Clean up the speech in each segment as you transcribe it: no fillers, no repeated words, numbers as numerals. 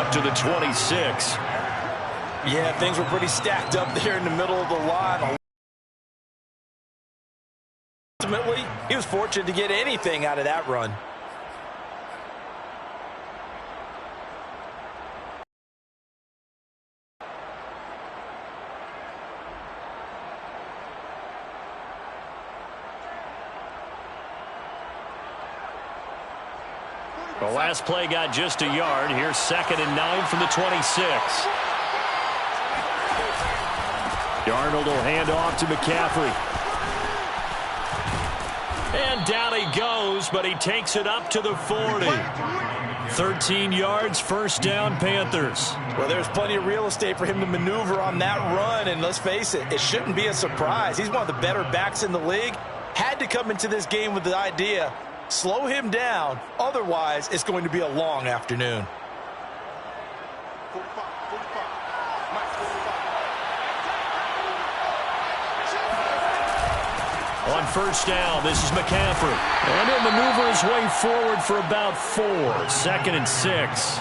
up to the 26. Yeah, things were pretty stacked up there in the middle of the line. Ultimately, he was fortunate to get anything out of that run. The last play got just a yard. Here's 2nd and 9 from the 26. Darnold will hand off to McCaffrey. And down he goes, but he takes it up to the 40. 13 yards, first down, Panthers. Well, there's plenty of real estate for him to maneuver on that run, and let's face it, it shouldn't be a surprise. He's one of the better backs in the league. Had to come into this game with the idea, slow him down, otherwise it's going to be a long afternoon. On first down, this is McCaffrey. And he'll maneuver his way forward for about 4. 2nd and 6.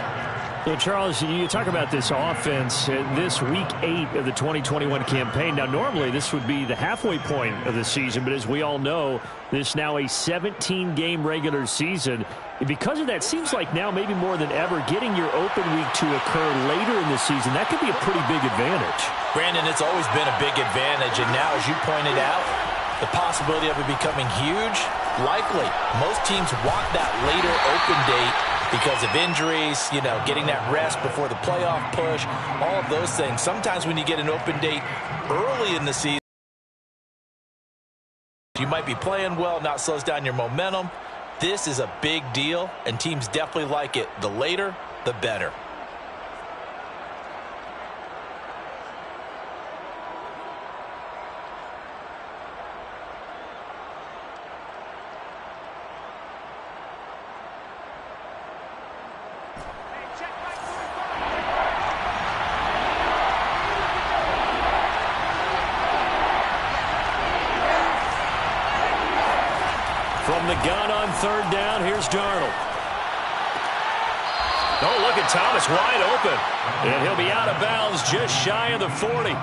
So, Charles, you talk about this offense, this week 8 of the 2021 campaign. Now, normally this would be the halfway point of the season, but as we all know, this is now a 17-game regular season. And because of that, seems like now maybe more than ever, getting your open week to occur later in the season, that could be a pretty big advantage. Brandon, it's always been a big advantage, and now, as you pointed out, the possibility of it becoming huge, likely. Most teams want that later open date because of injuries, you know, getting that rest before the playoff push, all of those things. Sometimes when you get an open date early in the season, you might be playing well, not slows down your momentum. This is a big deal, and teams definitely like it. The later, the better. From the gun on 3rd down, here's Darnold. Oh, look at Thomas wide open. And he'll be out of bounds just shy of the 40.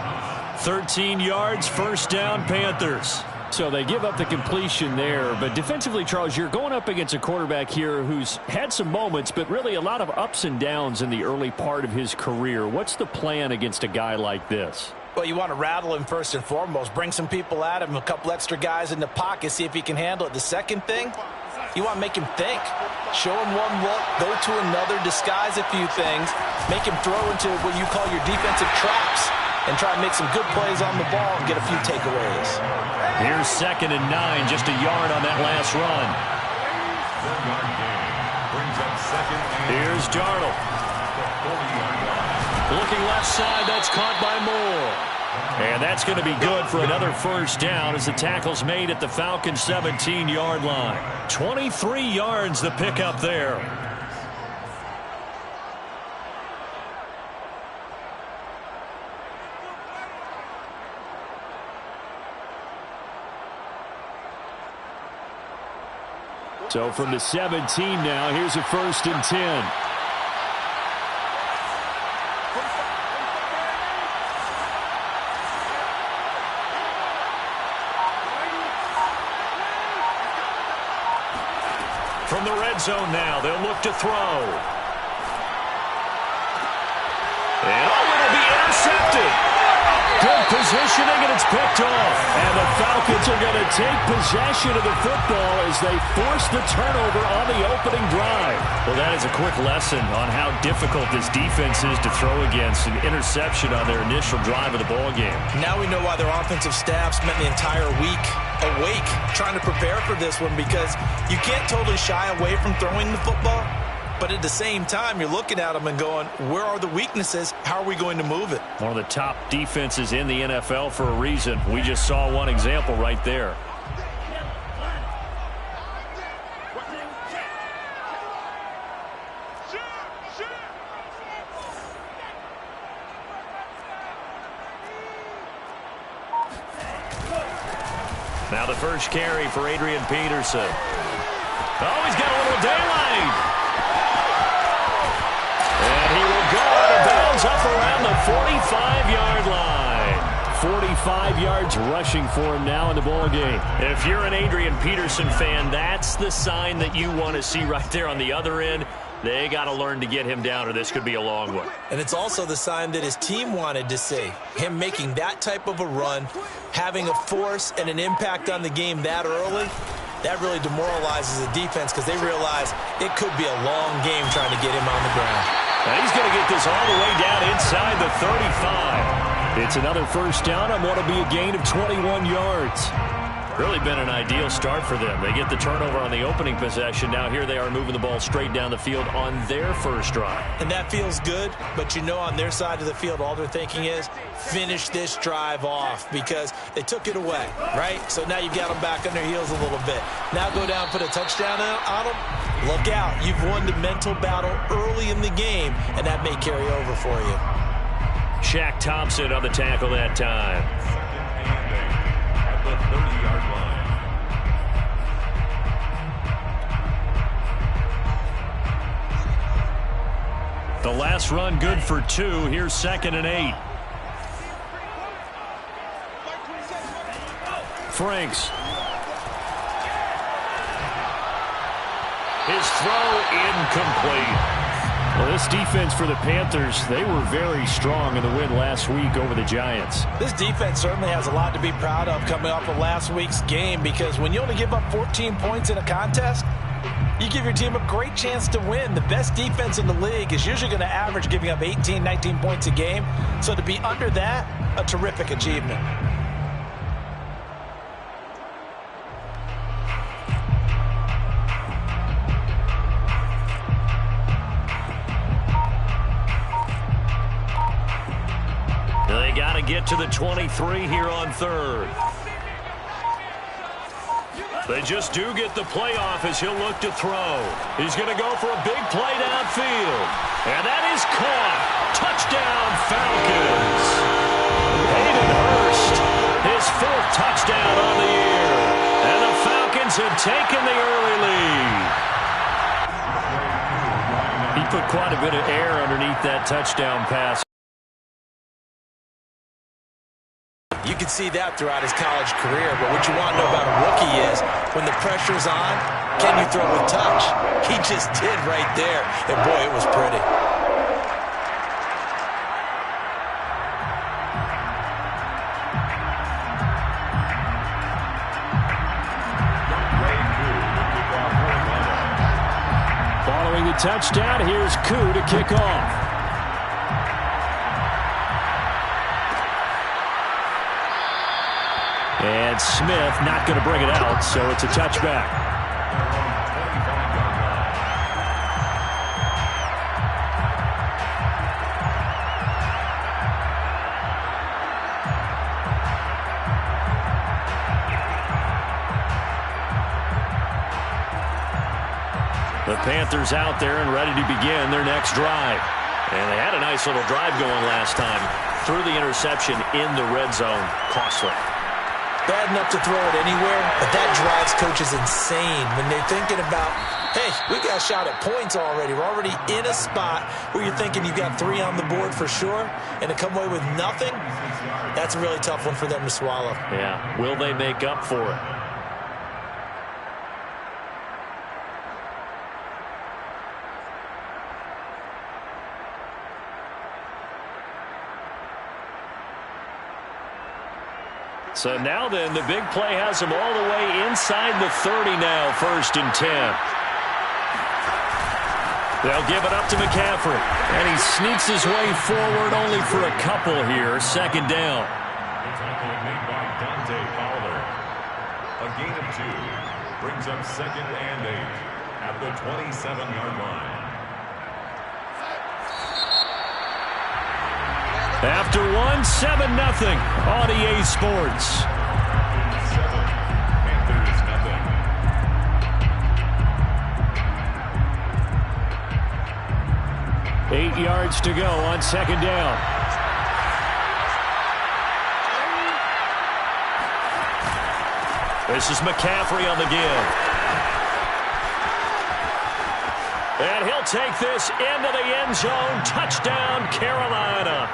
13 yards, first down, Panthers. So they give up the completion there. But defensively, Charles, you're going up against a quarterback here who's had some moments, but really a lot of ups and downs in the early part of his career. What's the plan against a guy like this? Well, you want to rattle him first and foremost. Bring some people at him, a couple extra guys in the pocket, see if he can handle it. The second thing, you want to make him think. Show him one look, go to another, disguise a few things, make him throw into what you call your defensive traps, and try and make some good plays on the ball and get a few takeaways. Here's 2nd and 9, just a yard on that last run. Here's Darnold. Looking left side, that's caught by Moore. And that's going to be good for another first down as the tackle's made at the Falcons' 17-yard line. 23 yards the pickup there. So from the 17 now, here's a 1st and 10. From the red zone now, they'll look to throw. And it'll be intercepted. Good positioning, and it's picked off. And the Falcons are going to take possession of the football as they force the turnover on the opening drive. Well, that is a quick lesson on how difficult this defense is to throw against. An interception on their initial drive of the ball game. Now we know why their offensive staff spent the entire week awake trying to prepare for this one, because you can't totally shy away from throwing the football. But at the same time, you're looking at them and going, where are the weaknesses? How are we going to move it? One of the top defenses in the NFL for a reason. We just saw one example right there. Now the first carry for Adrian Peterson. Oh, he's got a little daylight. And he will go is up around the 45-yard line. 45 yards rushing for him now in the ball game. If you're an Adrian Peterson fan, that's the sign that you want to see right there on the other end. They got to learn to get him down, or this could be a long one. And it's also the sign that his team wanted to see. Him making that type of a run, having a force and an impact on the game that early, that really demoralizes the defense because they realize it could be a long game trying to get him on the ground. And he's going to get this all the way down inside the 35. It's another first down on what will be a gain of 21 yards. Really been an ideal start for them. They get the turnover on the opening possession. Now here they are moving the ball straight down the field on their first drive. And that feels good, but you know on their side of the field all they're thinking is finish this drive off because they took it away, right? So now you've got them back on their heels a little bit. Now go down, put a touchdown on them. Look out. You've won the mental battle early in the game, and that may carry over for you. Shaq Thompson on the tackle that time. At the 30-yard line. The last run good for 2. Here's 2nd and 8. Franks. His throw incomplete. Well, this defense for the Panthers, they were very strong in the win last week over the Giants. This defense certainly has a lot to be proud of coming off of last week's game because when you only give up 14 points in a contest, you give your team a great chance to win. The best defense in the league is usually going to average giving up 18, 19 points a game. So to be under that, a terrific achievement. They got to get to the 23 here on 3rd. They just do get the playoff as he'll look to throw. He's going to go for a big play downfield. And that is caught. Touchdown, Falcons. Hayden Hurst, his 4th touchdown on the year. And the Falcons have taken the early lead. He put quite a bit of air underneath that touchdown pass. You can see that throughout his college career, but what you want to know about a rookie is when the pressure's on, can you throw with touch? He just did right there, and boy, it was pretty. Following the touchdown, here's Koo to kick off. And Smith not going to bring it out, so it's a touchback. The Panthers out there and ready to begin their next drive. And they had a nice little drive going last time. Threw the interception in the red zone. Costly. Bad enough to throw it anywhere, but that drives coaches insane when they're thinking about, hey, we got a shot at points already. We're already in a spot where you're thinking you've got 3 on the board for sure, and to come away with nothing, that's a really tough one for them to swallow. Yeah, will they make up for it? So now then, the big play has him all the way inside the 30 now, 1st and 10. They'll give it up to McCaffrey. And he sneaks his way forward only for a couple here, 2nd down. The tackle made by Dante Fowler. A gain of 2 brings up 2nd and 8 at the 27-yard line. After 1, 7-0 on EA Sports. 7, Panthers nothing. 8 yards to go on 2nd down. This is McCaffrey on the give. And he'll take this into the end zone. Touchdown, Carolina.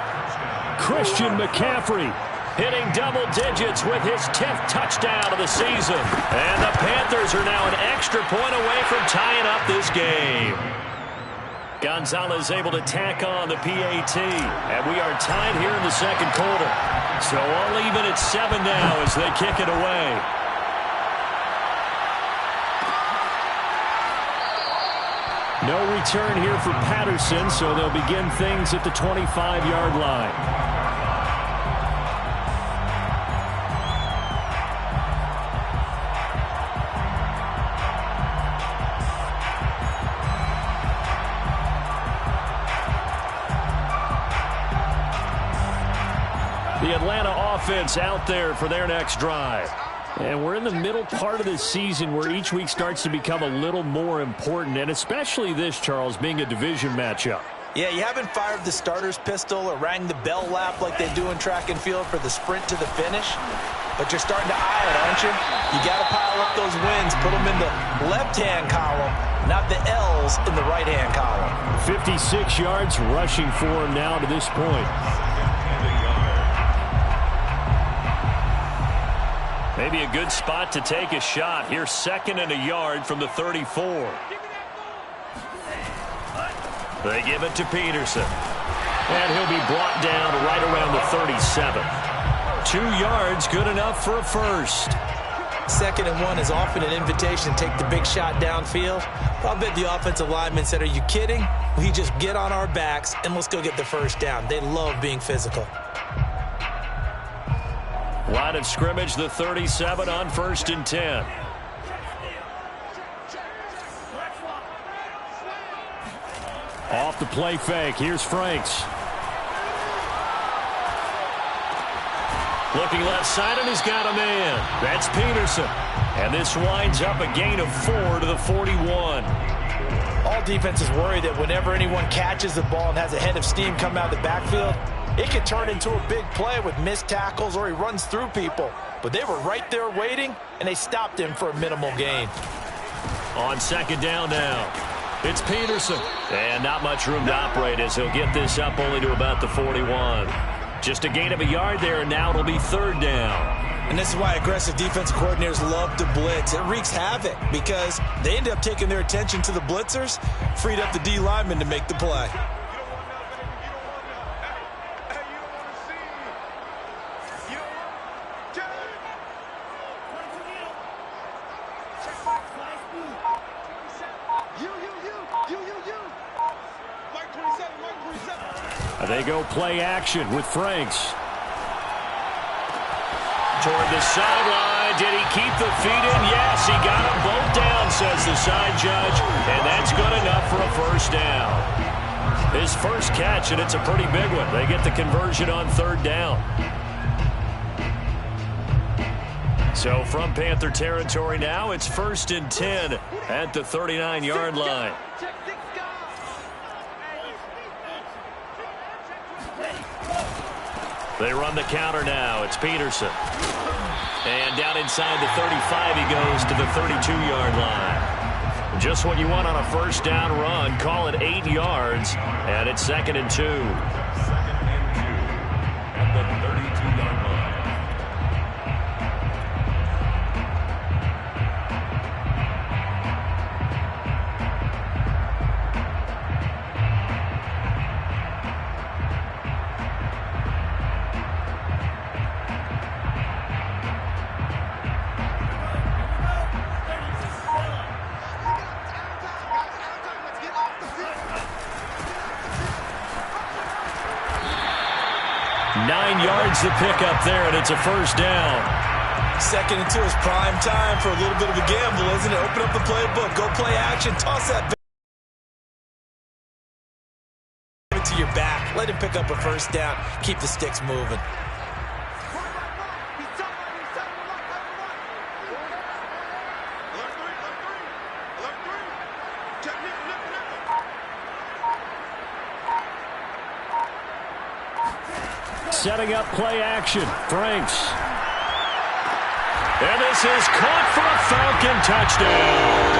Christian McCaffrey hitting double digits with his 10th touchdown of the season. And the Panthers are now an extra point away from tying up this game. Gonzalez able to tack on the PAT. And we are tied here in the second quarter. So all even at 7 now as they kick it away. No return here for Patterson, so they'll begin things at the 25-yard line. The Atlanta offense out there for their next drive. And we're in the middle part of the season where each week starts to become a little more important, and especially this, Charles, being a division matchup. Yeah, you haven't fired the starter's pistol or rang the bell lap like they do in track and field for the sprint to the finish, but you're starting to eye it, aren't you? You got to pile up those wins, put them in the left-hand column, not the L's in the right-hand column. 56 yards rushing for him now to this point. Maybe a good spot to take a shot. Here's 2nd and a yard from the 34. They give it to Peterson. And he'll be brought down right around the 37. 2 yards, good enough for a first. 2nd and 1 is often an invitation to take the big shot downfield. I'll bet the offensive lineman said, are you kidding? We just get on our backs and let's go get the first down. They love being physical. Line of scrimmage, the 37 on 1st and 10. Off the play fake. Here's Franks. Looking left side, and he's got a man. That's Peterson. And this winds up a gain of 4 to the 41. All defenses worry that whenever anyone catches the ball and has a head of steam come out of the backfield, it can turn into a big play with missed tackles or he runs through people. But they were right there waiting, and they stopped him for a minimal gain. On 2nd down now, it's Peterson. And not much room to operate as he'll get this up only to about the 41. Just a gain of a yard there, and now it'll be 3rd down. And this is why aggressive defensive coordinators love to blitz. It wreaks havoc because they end up taking their attention to the blitzers, freed up the D lineman to make the play. They go play action with Franks. Toward the sideline. Did he keep the feet in? Yes, he got them both down, says the side judge. And that's good enough for a first down. His first catch, and it's a pretty big one. They get the conversion on 3rd down. So from Panther territory now, it's 1st and 10 at the 39-yard line. They run the counter now. It's Peterson. And down inside the 35, he goes to the 32-yard line. Just what you want on a first down run. Call it 8 yards, and it's 2nd and 2. 2nd and 2 at the 32-yard line. The pickup there, and it's a first down. 2nd and 2 is prime time for a little bit of a gamble, isn't it? Open up the playbook, go play action, toss that back to your back. Let him pick up a first down. Keep the sticks moving. Setting up play action. Franks. And this is caught for a Falcon touchdown.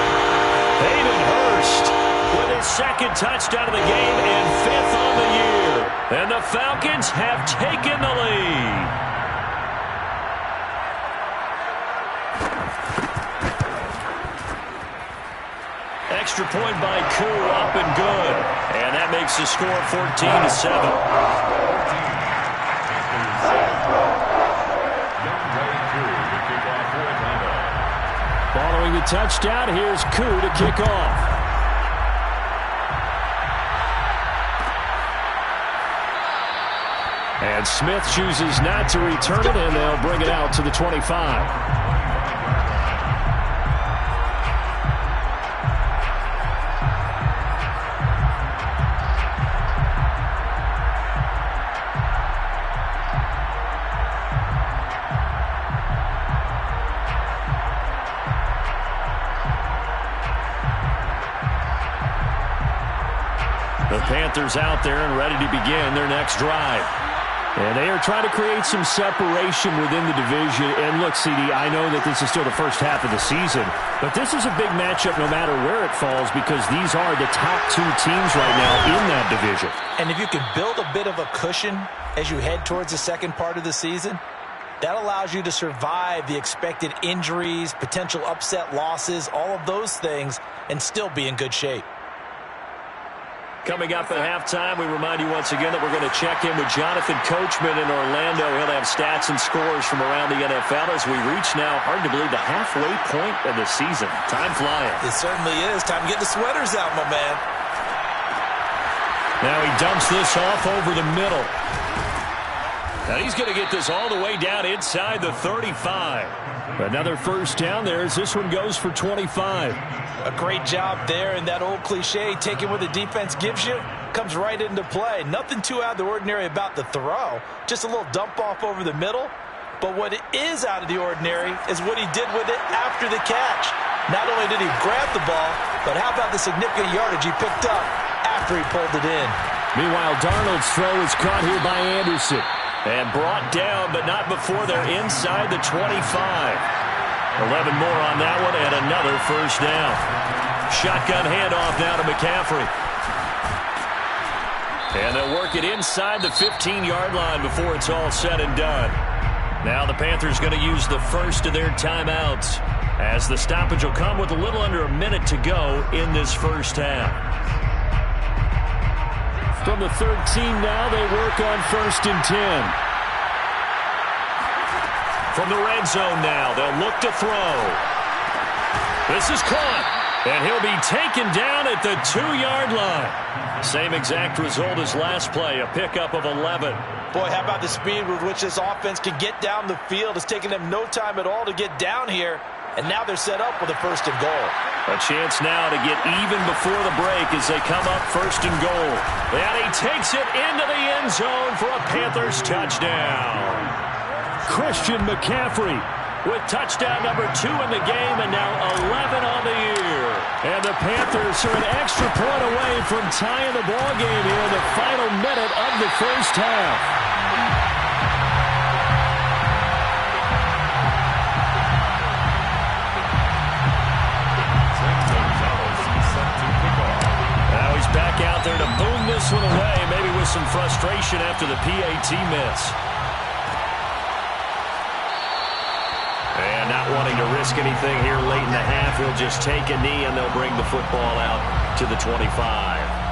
Hayden Hurst with his second touchdown of the game and 5th on the year. And the Falcons have taken the lead. Extra point by Koo, up and good. And that makes the score 14-7. Following the touchdown, here's Koo to kick off. And Smith chooses not to return it, and they'll bring it out to the 25. The Panthers out there and ready to begin their next drive. And they are trying to create some separation within the division. And look, CD, I know that this is still the first half of the season, but this is a big matchup no matter where it falls because these are the top two teams right now in that division. And if you can build a bit of a cushion as you head towards the second part of the season, that allows you to survive the expected injuries, potential upset losses, all of those things, and still be in good shape. Coming up at halftime, we remind you once again that we're going to check in with Jonathan Coachman in Orlando. He'll have stats and scores from around the NFL as we reach now, hard to believe, the halfway point of the season. Time flying. It certainly is. Time to get the sweaters out, my man. Now he dumps this off over the middle. Now he's going to get this all the way down inside the 35. Another first down there as this one goes for 25. A great job there, and that old cliche, taking what the defense gives you, comes right into play. Nothing too out of the ordinary about the throw. Just a little dump off over the middle. But what is out of the ordinary is what he did with it after the catch. Not only did he grab the ball, but how about the significant yardage he picked up after he pulled it in. Meanwhile, Darnold's throw is caught here by Anderson. And brought down, but not before they're inside the 25. 11 more on that one, and another first down. Shotgun handoff now to McCaffrey. And they'll work it inside the 15-yard line before it's all said and done. Now the Panthers going to use the first of their timeouts, as the stoppage will come with a little under a minute to go in this first half. From the 13 now, they work on 1st and 10. From the red zone now, they'll look to throw. This is caught, and he'll be taken down at the 2-yard line. Same exact result as last play, a pickup of 11. Boy, how about the speed with which this offense can get down the field? It's taken them no time at all to get down here, and now they're set up with a 1st and goal. A chance now to get even before the break as they come up 1st and goal. And he takes it into the end zone for a Panthers touchdown. Christian McCaffrey with touchdown number 2 in the game, and now 11 on the year. And the Panthers are an extra point away from tying the ball game here in the final minute of the first half. Back out there to boom this one away, maybe with some frustration after the PAT miss. And not wanting to risk anything here late in the half, he'll just take a knee and they'll bring the football out to the 25.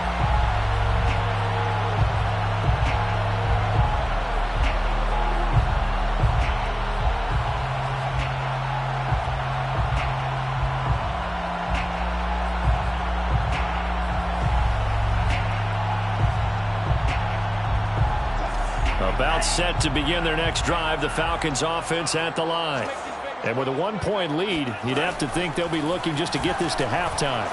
About set to begin their next drive, the Falcons offense at the line. And with a 1-point lead, you'd have to think they'll be looking just to get this to halftime.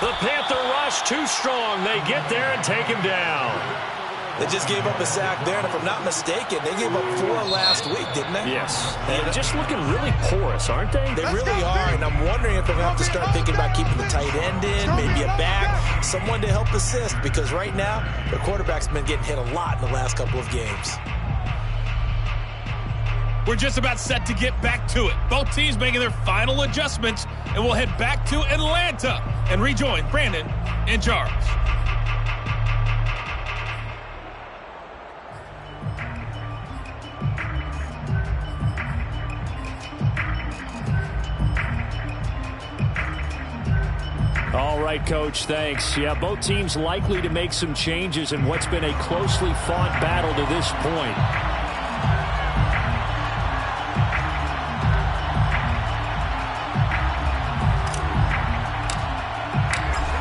The Panther rush too strong. They get there and take him down. They just gave up a sack there, and if I'm not mistaken, they gave up 4 last week, didn't they? Yes. And just looking really porous, aren't they? They really are, and I'm wondering if they're going to have to start thinking about keeping the tight end in, maybe a back, someone to help assist, because right now, their quarterback's been getting hit a lot in the last couple of games. we're just about set to get back to it. Both teams making their final adjustments, and we'll head back to Atlanta and rejoin Brandon and Charles. All right, Coach, thanks. Yeah, both teams likely to make some changes in what's been a closely fought battle to this point.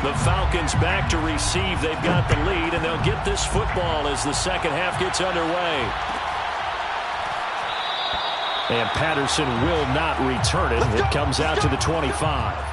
The Falcons back to receive. They've got the lead, and they'll get this football as the second half gets underway. And Patterson will not return it. It comes out to the 25.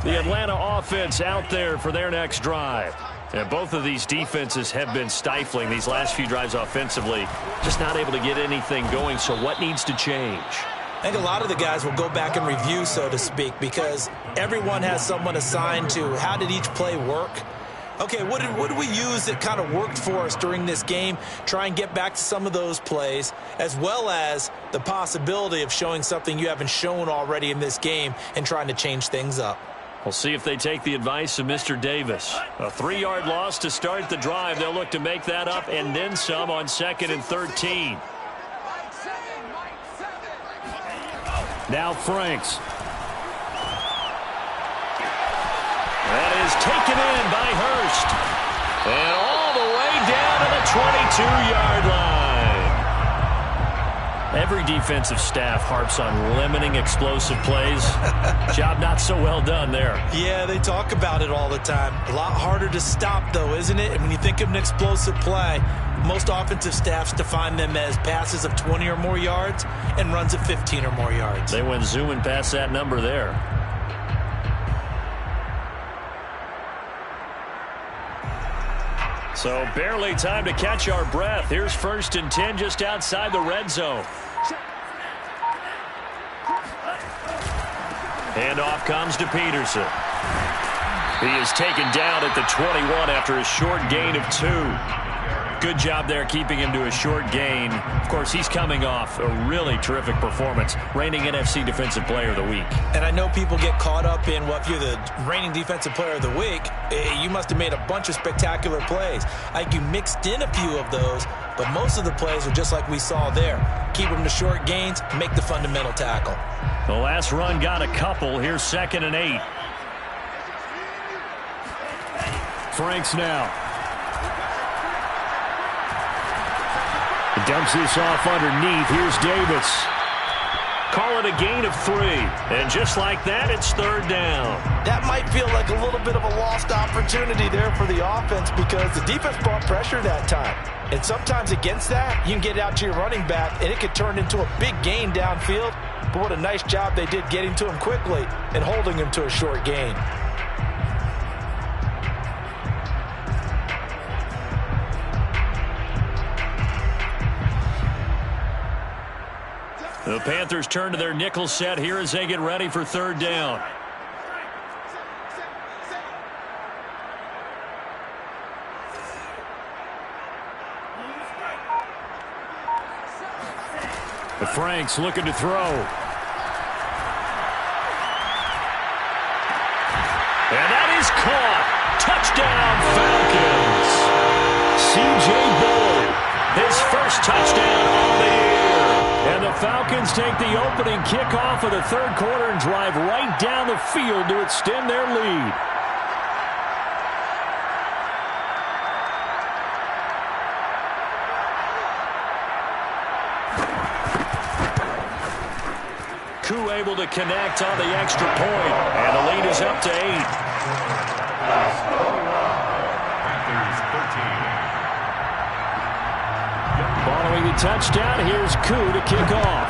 The Atlanta offense out there for their next drive. And both of these defenses have been stifling these last few drives offensively. Just not able to get anything going. So what needs to change? I think a lot of the guys will go back and review, so to speak, because everyone has someone assigned to how did each play work. Okay, what did we use that kind of worked for us during this game? Try and get back to some of those plays, as well as the possibility of showing something you haven't shown already in this game and trying to change things up. We'll see if they take the advice of Mr. Davis. A 3-yard loss to start the drive. They'll look to make that up and then some on 2nd and 13. Now Franks. That is taken in by Hurst. And all the way down to the 22-yard line. Every defensive staff harps on limiting explosive plays. Job not so well done there. Yeah, they talk about it all the time. A lot harder to stop, though, isn't it? And when you think of an explosive play, most offensive staffs define them as passes of 20 or more yards and runs of 15 or more yards. They went zooming past that number there. So barely time to catch our breath. Here's 1st and 10 just outside the red zone. Handoff comes to Peterson. He is taken down at the 21 after a short gain of 2. Good job there keeping him to a short gain. Of course, he's coming off a really terrific performance, reigning NFC Defensive Player of the Week. And I know people get caught up in, well, if you're the reigning Defensive Player of the Week, you must have made a bunch of spectacular plays. Like you mixed in a few of those, but most of the plays are just like we saw there. Keep them to short gains, make the fundamental tackle. The last run got a couple. Here's 2nd and 8. Franks now. He dumps this off underneath. Here's Davis. Call it a gain of 3. And just like that, it's 3rd down. That might feel like a little bit of a lost opportunity there for the offense because the defense brought pressure that time. And sometimes against that, you can get out to your running back, and it could turn into a big gain downfield. But what a nice job they did getting to him quickly and holding him to a short gain. The Panthers turn to their nickel set here as they get ready for 3rd down. The Franks looking to throw. And that is caught. Touchdown, Falcons. C.J. Bullard, his first touchdown on the year. And the Falcons take the opening kickoff of the 3rd quarter and drive right down the field to extend their lead. Koo able to connect on the extra point, and the lead is up to 8. Following the touchdown, here's Koo to kick off.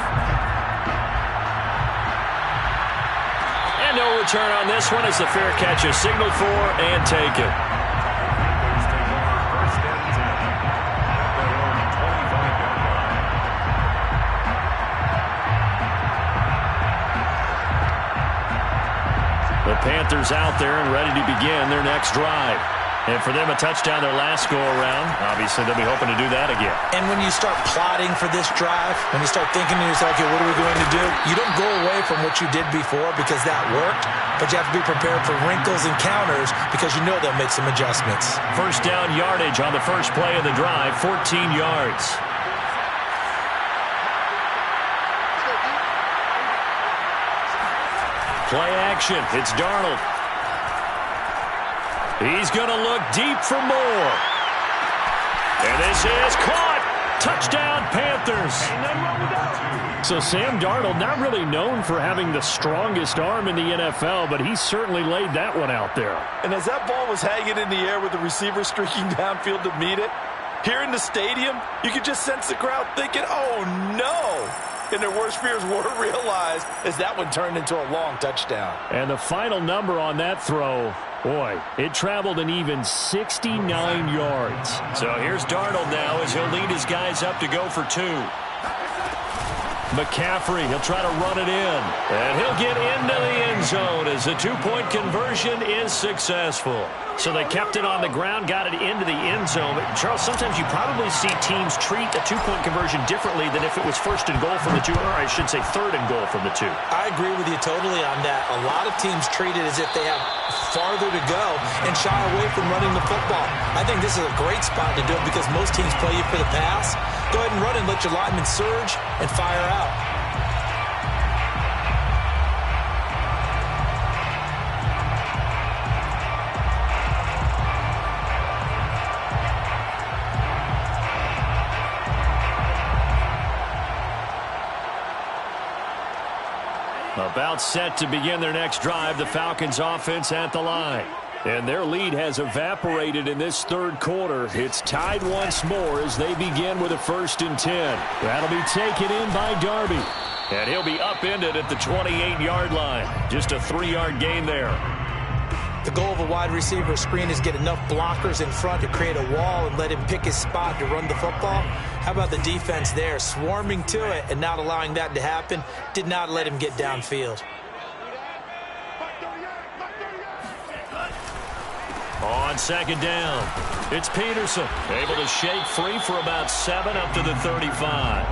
return on this one as the fair catch is signaled for and taken. Panthers take over first and 10 at their own 25-yard line. The Panthers out there and ready to begin their next drive. And for them, a touchdown their last go-around. Obviously, they'll be hoping to do that again. And when you start plotting for this drive, when you start thinking to yourself, okay, what are we going to do? You don't go away from what you did before because that worked, but you have to be prepared for wrinkles and counters because you know they'll make some adjustments. First down yardage on the first play of the drive, 14 yards. Play action. It's Darnold. He's going to look deep for more. And this is caught. Touchdown, Panthers. So Sam Darnold, not really known for having the strongest arm in the NFL, but he certainly laid that one out there. And as that ball was hanging in the air with the receiver streaking downfield to meet it, here in the stadium, you could just sense the crowd thinking, oh, no. And their worst fears were realized as that one turned into a long touchdown. And the final number on that throw, boy, it traveled an even 69 yards. So here's Darnold now as he'll lead his guys up to go for two. McCaffrey, he'll try to run it in. And he'll get into the end zone as the two-point conversion is successful. So they kept it on the ground, got it into the end zone. Charles, sometimes you probably see teams treat a two-point conversion differently than if it was first and goal from the two, or I should say third and goal from the two. I agree with you totally on that. A lot of teams treat it as if they have farther to go and shy away from running the football. I think this is a great spot to do it because most teams play you for the pass. Go ahead and run and let your linemen surge and fire out. About set to begin their next drive, the Falcons offense at the line. And their lead has evaporated in this third quarter. It's tied once more as they begin with a 1st and 10. That'll be taken in by Darby. And he'll be upended at the 28-yard line. Just a 3-yard gain there. The goal of a wide receiver screen is get enough blockers in front to create a wall and let him pick his spot to run the football. How about the defense there, swarming to it and not allowing that to happen? Did not let him get downfield. On second down, it's Peterson, able to shake free for about 7 up to the 35.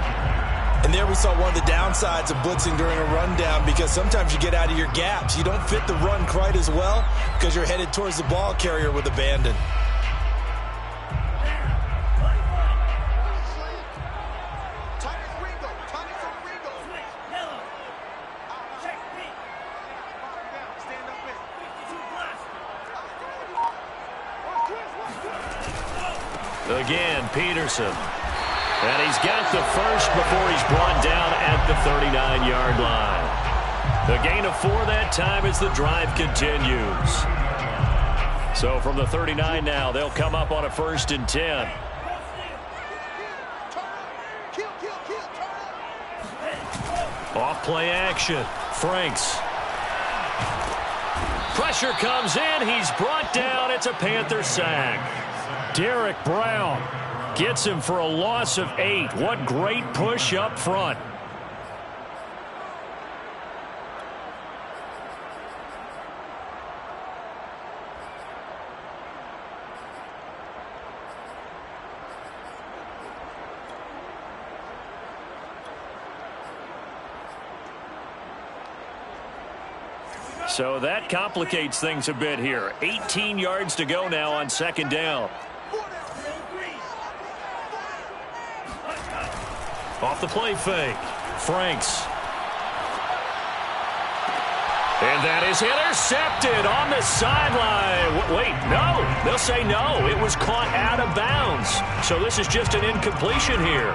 And there we saw one of the downsides of blitzing during a rundown because sometimes you get out of your gaps. You don't fit the run quite as well because you're headed towards the ball carrier with abandon. Again, Peterson. And he's got the first before he's brought down at the 39-yard line. The gain of 4 that time as the drive continues. So from the 39 now, they'll come up on a 1st and 10. Off play action. Franks. Pressure comes in. He's brought down. It's a Panther sack. Derek Brown gets him for a loss of 8. What great push up front. So that complicates things a bit here. 18 yards to go now on second down. Off the play fake. Franks. And that is intercepted on the sideline. Wait, no. They'll say no. It was caught out of bounds. So this is just an incompletion here.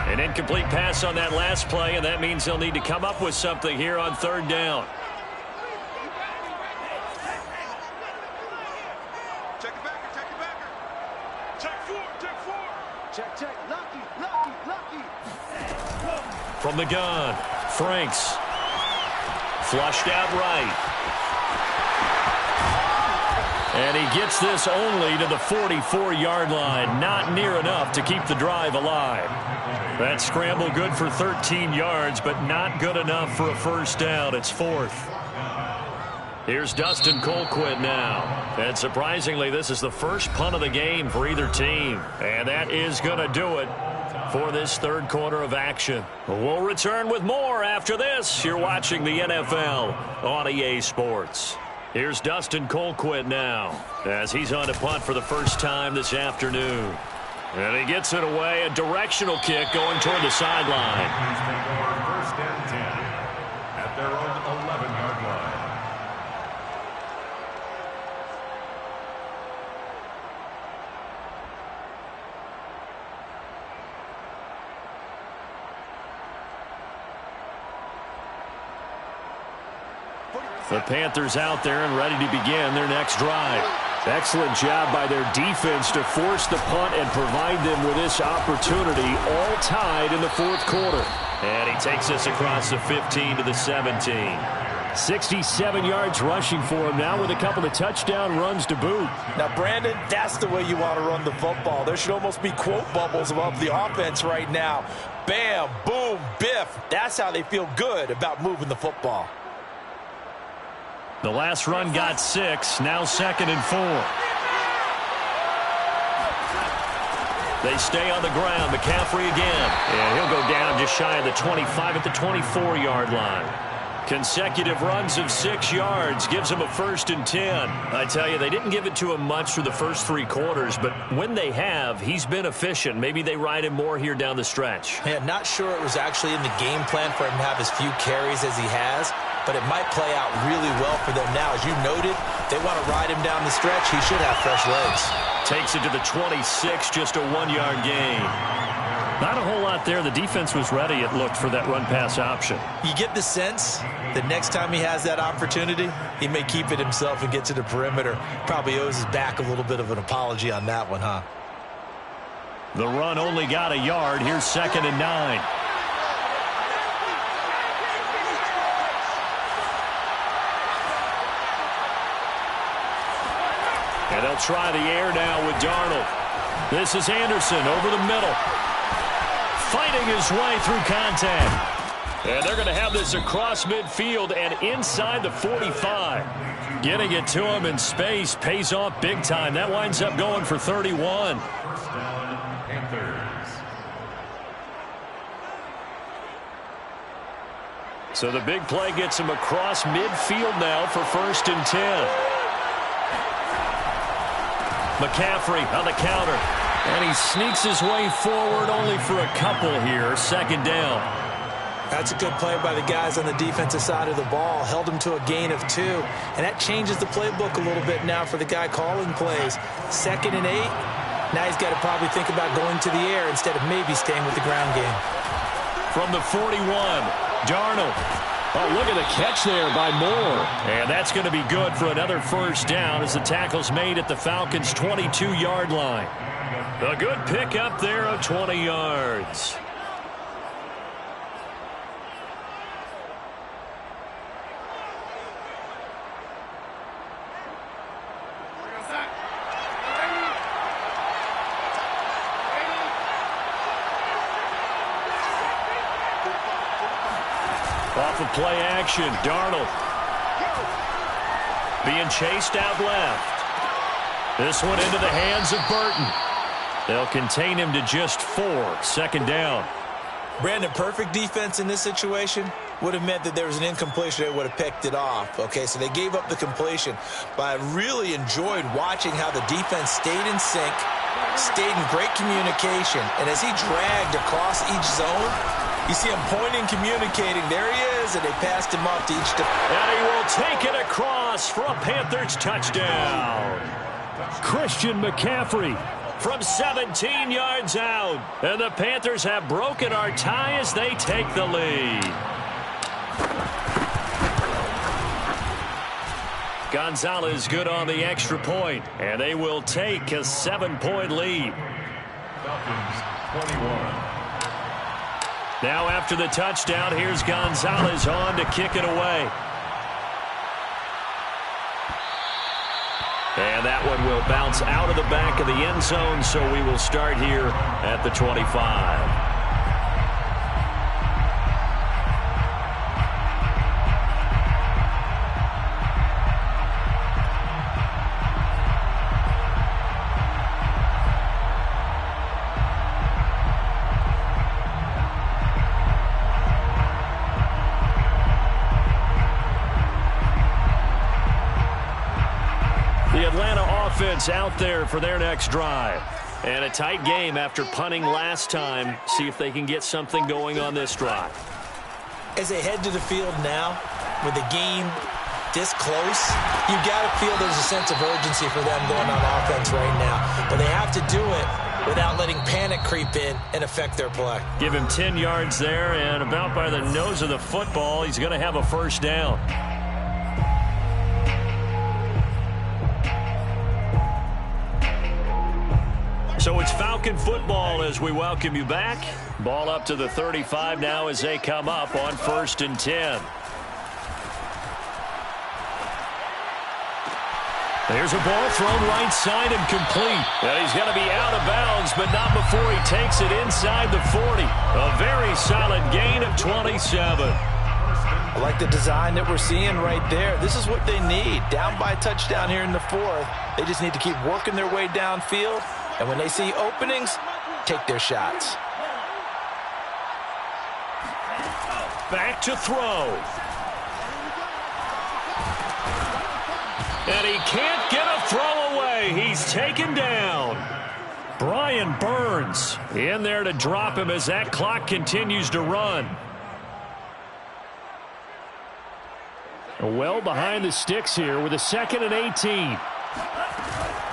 An incomplete pass on that last play, and that means they'll need to come up with something here on third down. Check. Lucky. From the gun, Franks. Flushed out right. And he gets this only to the 44-yard line. Not near enough to keep the drive alive. That scramble good for 13 yards, but not good enough for a first down. It's fourth. Here's Dustin Colquitt now. And surprisingly, this is the first punt of the game for either team. And that is going to do it for this third quarter of action. We'll return with more after this. You're watching the NFL on EA Sports. Here's Dustin Colquitt now as he's on to punt for the first time this afternoon. And he gets it away. A directional kick going toward the sideline. First and 10 at their own 11-yard line. The Panthers out there and ready to begin their next drive. Excellent job by their defense to force the punt and provide them with this opportunity, all tied in the fourth quarter. And he takes this across the 15 to the 17. 67 yards rushing for him now with a couple of touchdown runs to boot. Now, Brandon, that's the way you want to run the football. There should almost be quote bubbles above the offense right now. Bam, boom, biff. That's how they feel good about moving the football. The last run got 6, now 2nd and 4. They stay on the ground. McCaffrey again. And he'll go down just shy of the 25 at the 24-yard line. Consecutive runs of 6 yards gives him a 1st and 10. I tell you, they didn't give it to him much through the first 3 quarters, but when they have, he's been efficient. Maybe they ride him more here down the stretch. Yeah, not sure it was actually in the game plan for him to have as few carries as he has, but it might play out really well for them now. As you noted, they want to ride him down the stretch. He should have fresh legs. Takes it to the 26, just a 1-yard gain. Not a whole lot there. The defense was ready, it looked, for that run-pass option. You get the sense that next time he has that opportunity, he may keep it himself and get to the perimeter. Probably owes his back a little bit of an apology on that one, huh? The run only got a yard. Here's 2nd and 9. And they'll try the air now with Darnold. This is Anderson over the middle. Fighting his way through contact. And they're going to have this across midfield and inside the 45. Getting it to him in space pays off big time. That winds up going for 31. So the big play gets him across midfield now for 1st and 10. McCaffrey on the counter. And he sneaks his way forward only for a couple here. 2nd down. That's a good play by the guys on the defensive side of the ball. Held him to a gain of 2. And that changes the playbook a little bit now for the guy calling plays. 2nd and 8. Now he's got to probably think about going to the air instead of maybe staying with the ground game. From the 41, Darnold. Oh, look at the catch there by Moore. And that's going to be good for another 1st down as the tackle's made at the Falcons' 22-yard line. A good pickup there of 20 yards. Off of play action, Darnold being chased out left. This one into the hands of Burton. They'll contain him to just 4. 2nd down. Brandon, perfect defense in this situation would have meant that there was an incompletion. They would have picked it off. Okay, so they gave up the completion. But I really enjoyed watching how the defense stayed in sync, stayed in great communication. And as he dragged across each zone, you see him pointing, communicating. There he is, and they passed him off to each defense. And he will take it across for a Panthers touchdown. Christian McCaffrey from 17 yards out. And the Panthers have broken our tie as they take the lead. Gonzalez good on the extra point, and they will take a 7-point lead. Falcons 21. Now after the touchdown, here's Gonzalez on to kick it away. And that one will bounce out of the back of the end zone, so we will start here at the 25. Out there for their next drive. And a tight game after punting last time. See if they can get something going on this drive. As they head to the field now, with the game this close, you got to feel there's a sense of urgency for them going on offense right now. But they have to do it without letting panic creep in and affect their play. Give him 10 yards there, and about by the nose of the football, he's going to have a first down. So it's Falcon football as we welcome you back. Ball up to the 35 now as they come up on 1st and 10. There's a ball thrown right side and complete. And he's going to be out of bounds, but not before he takes it inside the 40. A very solid gain of 27. I like the design that we're seeing right there. This is what they need. Down by a touchdown here in the 4th. They just need to keep working their way downfield. And when they see openings, take their shots. Back to throw. And he can't get a throw away. He's taken down. Brian Burns in there to drop him as that clock continues to run. Well behind the sticks here with a 2nd and 18.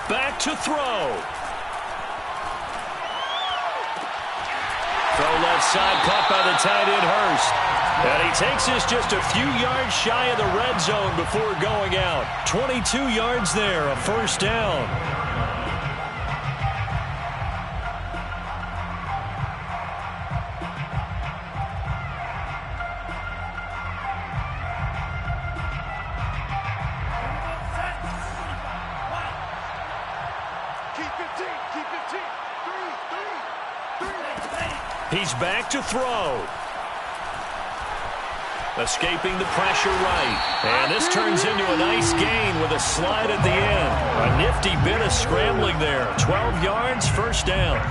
Back to throw. Throw left side, caught by the tight end Hurst. And he takes this just a few yards shy of the red zone before going out. 22 yards there, a first down. He's back to throw. Escaping the pressure right. And this turns into a nice gain with a slide at the end. A nifty bit of scrambling there. 12 yards, first down.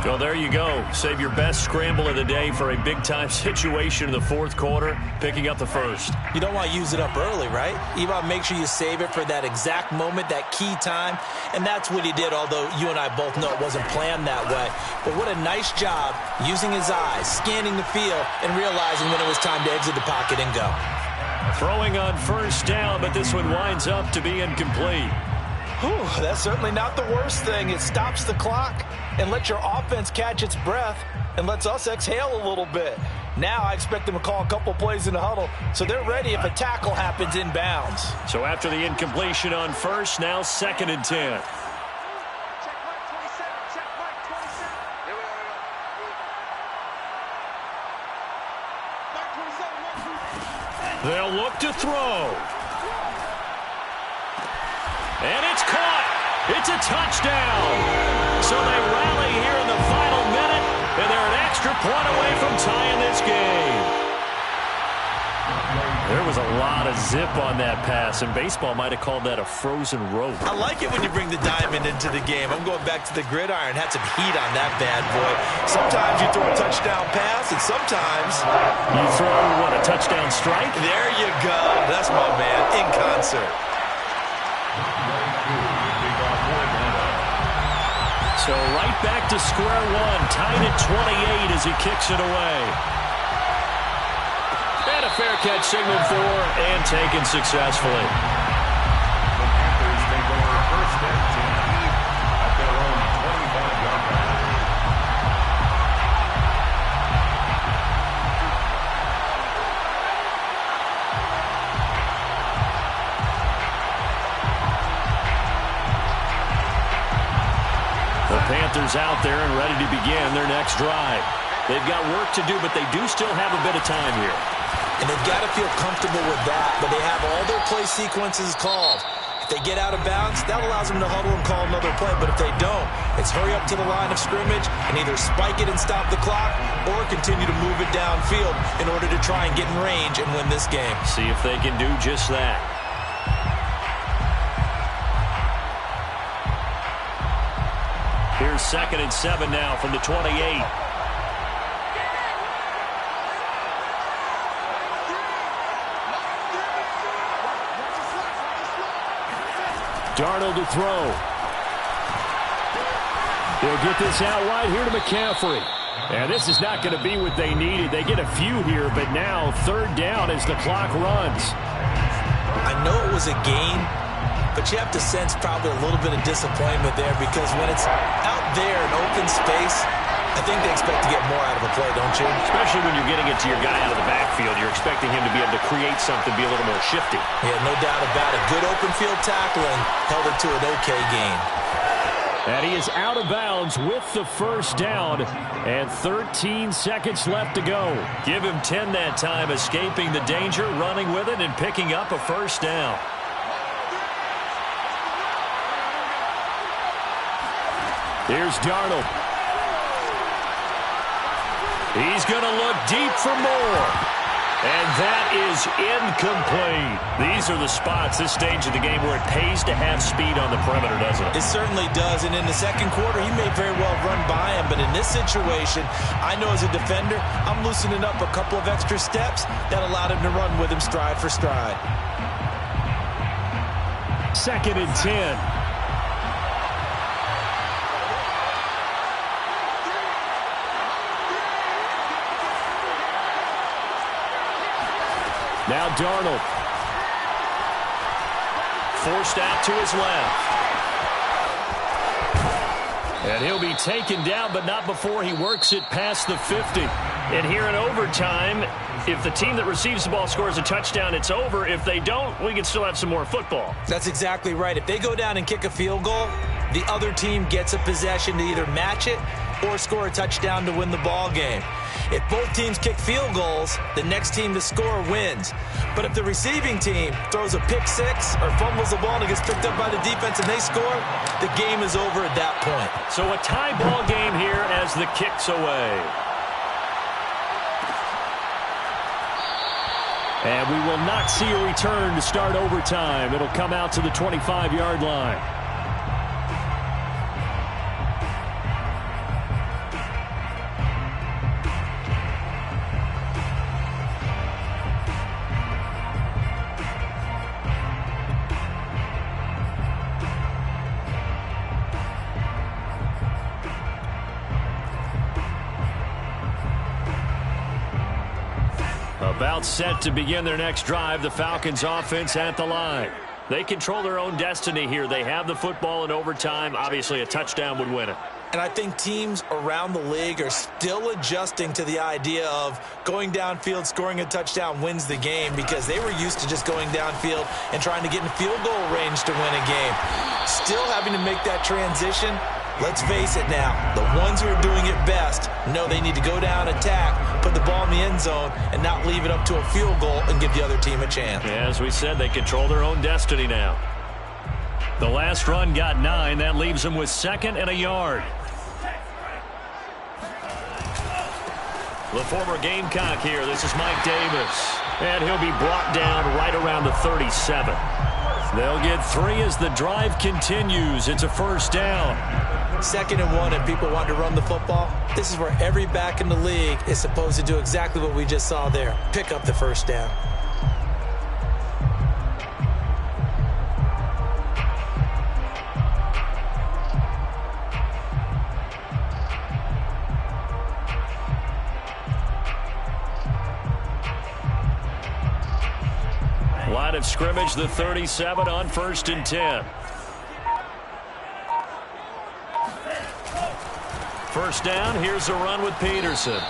Well, there you go. Save your best scramble of the day for a big-time situation in the 4th quarter, picking up the first. You don't want to use it up early, right? You want to make sure you save it for that exact moment, that key time. And that's what he did, although you and I both know it wasn't planned that way. But what a nice job using his eyes, scanning the field, and realizing when it was time to exit the pocket and go. Throwing on first down, but this one winds up to be incomplete. Whew, that's certainly not the worst thing. It stops the clock and lets your offense catch its breath and lets us exhale a little bit. Now I expect them to call a couple plays in the huddle, so they're ready if a tackle happens inbounds. So after the incompletion on first, now 2nd and 10. They'll look to throw. And it's caught. It's a touchdown. So they rally here in the final minute, and they're an extra point away from tying this game. There was a lot of zip on that pass, and baseball might have called that a frozen rope. I like it when you bring the diamond into the game. I'm going back to the gridiron. Had some heat on that bad boy. Sometimes you throw a touchdown pass, and sometimes you throw, what, a touchdown strike? There you go. That's my man, in concert. So right back to square one, tied at 28 as he kicks it away. And a fair catch signaled for and taken successfully. The Panthers take over 1st and 10 at their own 25-yard line. is out there and ready to begin their next drive. They've got work to do, but they do still have a bit of time here. And they've got to feel comfortable with that, but they have all their play sequences called. If they get out of bounds, that allows them to huddle and call another play. But if they don't, it's hurry up to the line of scrimmage and either spike it and stop the clock or continue to move it downfield in order to try and get in range and win this game. See if they can do just that. Here's 2nd and 7 now from the 28. Darnold to throw. They'll get this out wide here to McCaffrey. And this is not going to be what they needed. They get a few here, but now 3rd down as the clock runs. I know it was a gain, but you have to sense probably a little bit of disappointment there because when it's out there in open space, I think they expect to get more out of a play, don't you? Especially when you're getting it to your guy out of the backfield. You're expecting him to be able to create something, be a little more shifty. Yeah, no doubt about it. Good open field tackling held it to an okay gain. And he is out of bounds with the 1st down and 13 seconds left to go. Give him 10 that time, escaping the danger, running with it, and picking up a 1st down. Here's Darnold. He's going to look deep for more. And that is incomplete. These are the spots, this stage of the game, where it pays to have speed on the perimeter, doesn't it? It certainly does. And in the 2nd quarter, he may very well run by him. But in this situation, I know as a defender, I'm loosening up a couple of extra steps that allowed him to run with him stride for stride. 2nd and 10. Now Darnold. Forced out to his left. And he'll be taken down, but not before he works it past the 50. And here in overtime, if the team that receives the ball scores a touchdown, it's over. If they don't, we can still have some more football. That's exactly right. If they go down and kick a field goal, the other team gets a possession to either match it or score a touchdown to win the ball game. If both teams kick field goals, the next team to score wins. But if the receiving team throws a pick six or fumbles the ball and it gets picked up by the defense and they score, the game is over at that point. So a tie ball game here as the kick's away. And we will not see a return to start overtime. It'll come out to the 25-yard line. About set to begin their next drive, the Falcons offense at the line. They control their own destiny here. They have the football in overtime. Obviously, a touchdown would win it. And I think teams around the league are still adjusting to the idea of going downfield, scoring a touchdown wins the game because they were used to just going downfield and trying to get in field goal range to win a game. Still having to make that transition. Let's face it now, the ones who are doing it best know they need to go down, attack, put the ball in the end zone, and not leave it up to a field goal and give the other team a chance. Yeah, as we said, they control their own destiny now. The last run got 9. That leaves them with 2nd and a yard. The former Gamecock here. This is Mike Davis. And he'll be brought down right around the 37. They'll get 3 as the drive continues. It's a 1st down. 2nd and 1 and people want to run the football. This is where every back in the league is supposed to do exactly what we just saw there. Pick up the 1st down. Line of scrimmage, the 37 on 1st and 10. 1st down, here's a run with Peterson.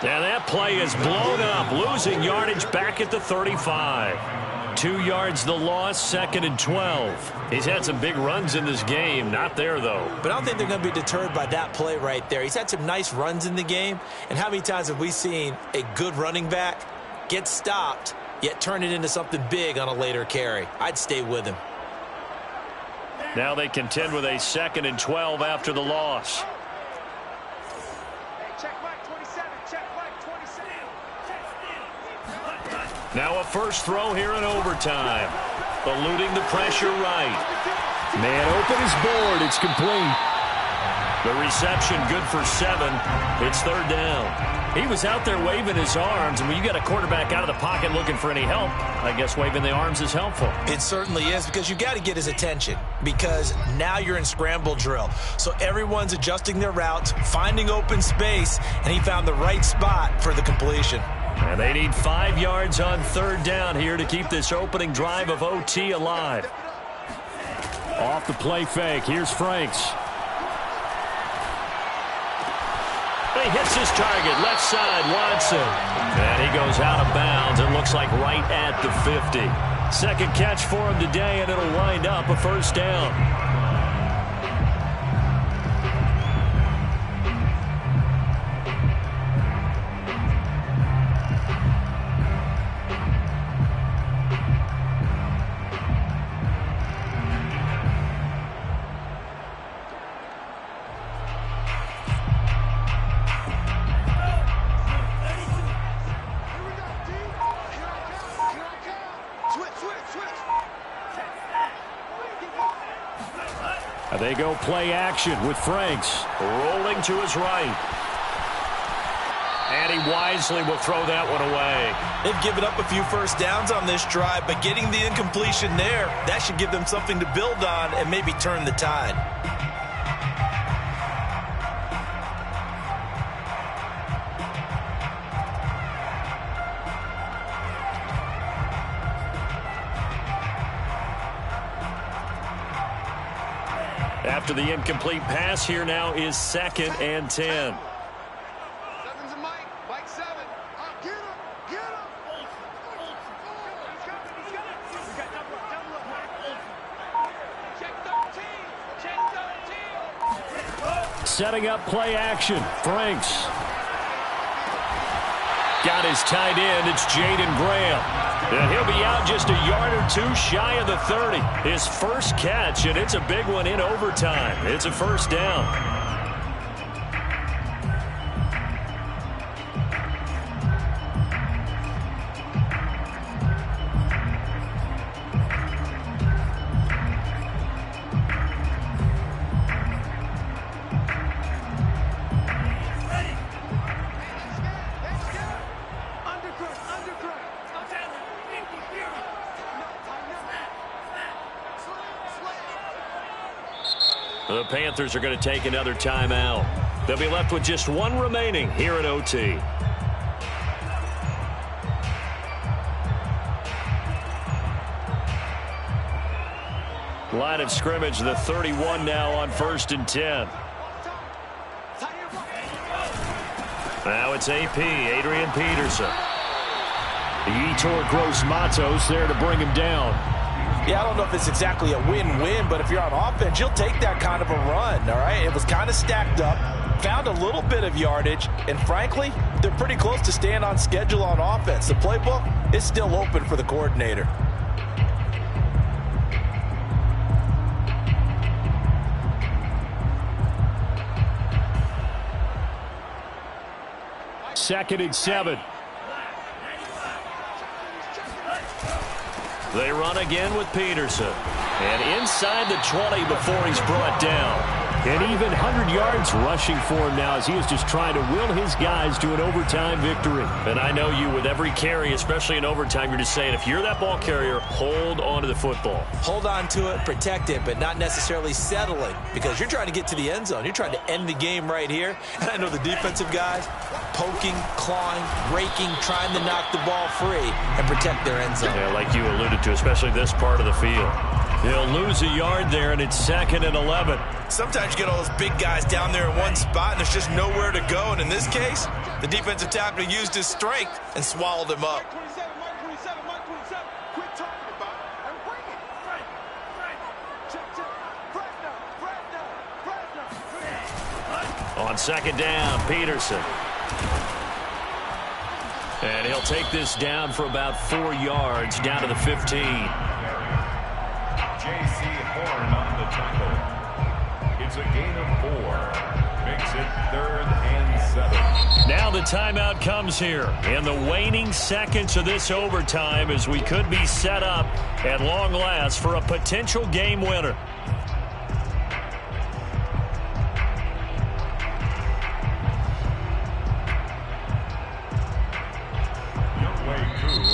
And that play is blown up, losing yardage back at the 35. 2 yards the loss, 2nd and 12. He's had some big runs in this game. Not there, though. But I don't think they're going to be deterred by that play right there. He's had some nice runs in the game. And how many times have we seen a good running back get stopped, yet turn it into something big on a later carry? I'd stay with him. Now they contend with a 2nd and 12 after the loss. Now a first throw here in overtime. Eluding the pressure right. Man open is board. It's complete. The reception good for 7. It's 3rd down. He was out there waving his arms, and when you got a quarterback out of the pocket looking for any help, I guess waving the arms is helpful. It certainly is, because you got to get his attention, because now you're in scramble drill. So everyone's adjusting their routes, finding open space, and he found the right spot for the completion. And they need 5 yards on 3rd down here to keep this opening drive of OT alive. Off the play fake, here's Franks. He hits his target, left side, Watson. And he goes out of bounds. It looks like right at the 50. Second catch for him today, and it'll wind up a 1st down. They go play action with Franks rolling to his right. And he wisely will throw that one away. They've given up a few first downs on this drive, but getting the incompletion there, that should give them something to build on and maybe turn the tide. After the incomplete pass, here now is 2nd and 10. Setting up play action. Franks. Got his tight end. It's Jaden Graham. And he'll be out just a yard or 2 shy of the 30. His first catch, and it's a big one in overtime. It's a 1st down. The Panthers are going to take another timeout. They'll be left with just 1 remaining here at OT. Line of scrimmage, the 31 now on 1st and 10. Now it's AP, Adrian Peterson. Yetur Gross-Matos there to bring him down. Yeah, I don't know if it's exactly a win-win, but if you're on offense, you'll take that kind of a run, all right? It was kind of stacked up, found a little bit of yardage, and frankly, they're pretty close to staying on schedule on offense. The playbook is still open for the coordinator. Second and 7. They run again with Peterson. And inside the 20 before he's brought down. And even 100 yards rushing for him now as he is just trying to will his guys to an overtime victory. And I know you, with every carry, especially in overtime, you're just saying, if you're that ball carrier, hold on to the football. Hold on to it, protect it, but not necessarily settling, because you're trying to get to the end zone. You're trying to end the game right here. And I know the defensive guys poking, clawing, raking, trying to knock the ball free and protect their end zone. Yeah, like you alluded to, especially this part of the field. He'll lose a yard there, and it's 2nd and 11. Sometimes you get all those big guys down there in one spot, and there's just nowhere to go. And in this case, the defensive tackle used his strength and swallowed him up. On second down, Peterson. And he'll take this down for about 4 yards, down to the 15. J.C. Horn on the tackle. It's a gain of 4. Makes it 3rd and 7. Now the timeout comes here in the waning seconds of this overtime as we could be set up at long last for a potential game winner.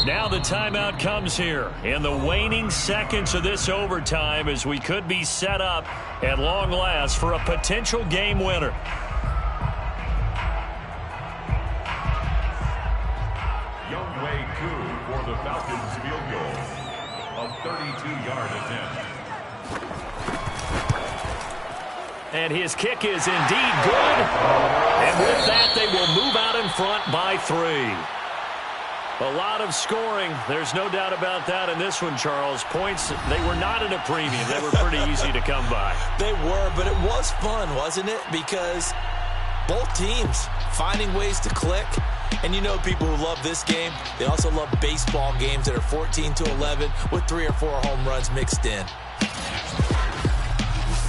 Now the timeout comes here in the waning seconds of this overtime as we could be set up at long last for a potential game winner. Younghoe Koo for the Falcons field goal. A 32-yard attempt. And his kick is indeed good. And with that, they will move out in front by 3. A lot of scoring. There's no doubt about that in this one, Charles. Points, they were not at a premium. They were pretty easy to come by. They were, but it was fun, wasn't it? Because both teams finding ways to click. And you know people who love this game, they also love baseball games that are 14-11 with 3 or 4 home runs mixed in.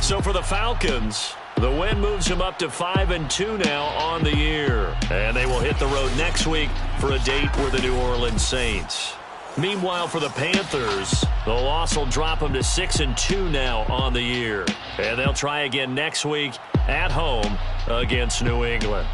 So for the Falcons, the win moves them up to 5-2 now on the year. And they will hit the road next week for a date with the New Orleans Saints. Meanwhile, for the Panthers, the loss will drop them to 6-2 now on the year. And they'll try again next week at home against New England.